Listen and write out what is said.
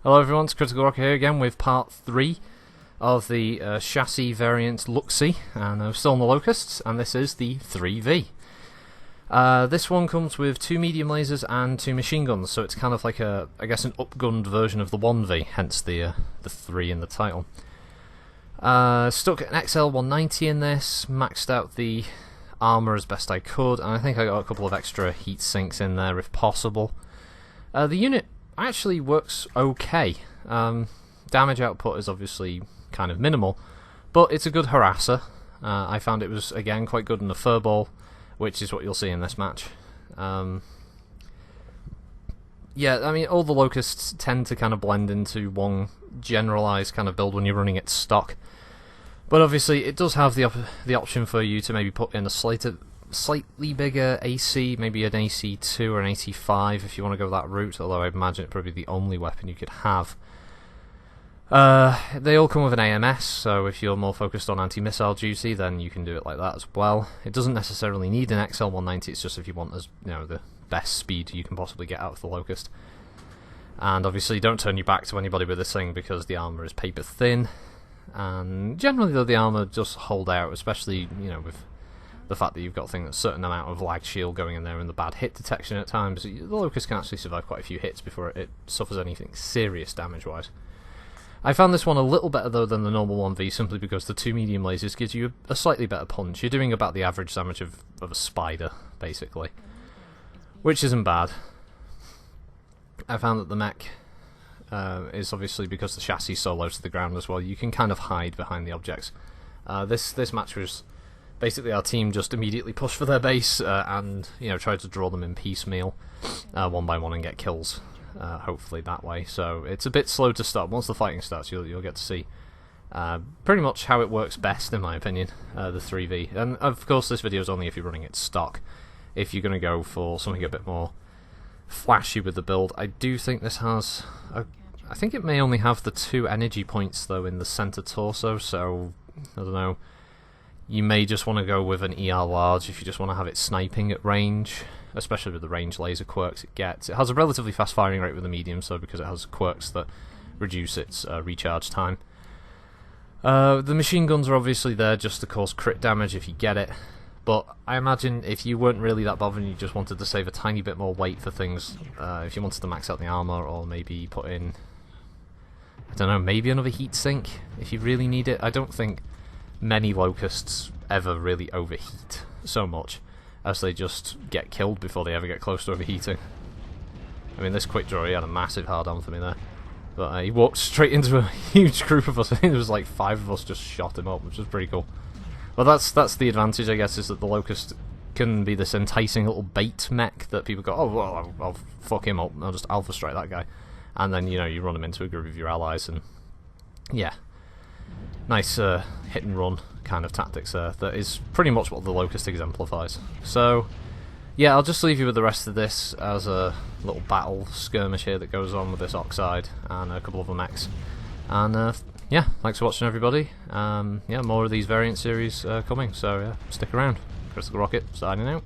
Hello everyone, it's Critical Rocket here again with part 3 of the chassis variant Luxy, and I'm still on the Locusts, and this is the 3V. This one comes with 2 medium lasers and 2 machine guns, so it's kind of like I guess an upgunned version of the 1V, hence the 3 in the title. Stuck an XL 190 in this, maxed out the armour as best I could, and I think I got a couple of extra heat sinks in there if possible. The unit actually works okay. Damage output is obviously kind of minimal, but it's a good harasser. I found it was again quite good in the furball, which is what you'll see in this match. Yeah, I mean, all the Locusts tend to kind of blend into one generalised kind of build when you're running it stock. But obviously it does have the option for you to maybe put in a slightly bigger AC, maybe an AC2 or an AC5 if you want to go that route, although I imagine it's probably the only weapon you could have. They all come with an AMS, so if you're more focused on anti-missile duty, then you can do it like that as well. It doesn't necessarily need an XL 190, it's just if you want the best speed you can possibly get out of the Locust. And obviously don't turn your back to anybody with this thing because the armour is paper thin. And generally though, the armour does hold out, especially with the fact that you've got a certain amount of lag shield going in there and the bad hit detection at times. The Locust can actually survive quite a few hits before it suffers anything serious damage wise. I found this one a little better though than the normal 1V, simply because the 2 medium lasers gives you a slightly better punch. You're doing about the average damage of a spider basically, which isn't bad. I found that the mech is obviously, because the chassis is so low to the ground as well, you can kind of hide behind the objects. This match was basically our team just immediately pushed for their base and tried to draw them in piecemeal, one by one, and get kills. Hopefully that way. So it's a bit slow to start. Once the fighting starts, you'll get to see pretty much how it works best, in my opinion, the 3V. And of course, this video is only if you're running it stock. If you're going to go for something a bit more flashy with the build, I do think this has I think it may only have the 2 energy points though in the center torso, so I don't know, you may just want to go with an ER large if you just want to have it sniping at range, especially with the range laser quirks it gets. It has a relatively fast firing rate with the medium, so because it has quirks that reduce its recharge time. The machine guns are obviously there just to cause crit damage if you get it, but I imagine if you weren't really that bothered and you just wanted to save a tiny bit more weight for things, if you wanted to max out the armor, or maybe put in, I don't know, maybe another heat sink if you really need it. I don't think many Locusts ever really overheat so much, as they just get killed before they ever get close to overheating. I mean, this quick draw, he had a massive hard on for me there, but he walked straight into a huge group of us. I think there was like 5 of us just shot him up, which was pretty cool. Well, that's the advantage, I guess, is that the Locust can be this enticing little bait mech that people go, oh, well, I'll fuck him up, I'll just alpha strike that guy. And then, you run him into a group of your allies, and yeah. Nice hit and run kind of tactics there. That is pretty much what the Locust exemplifies. So, yeah, I'll just leave you with the rest of this as a little battle skirmish here that goes on with this Oxide and a couple of the mechs. And yeah, thanks for watching everybody. Yeah, more of these variant series coming, so yeah, stick around. Critical Rocket signing out.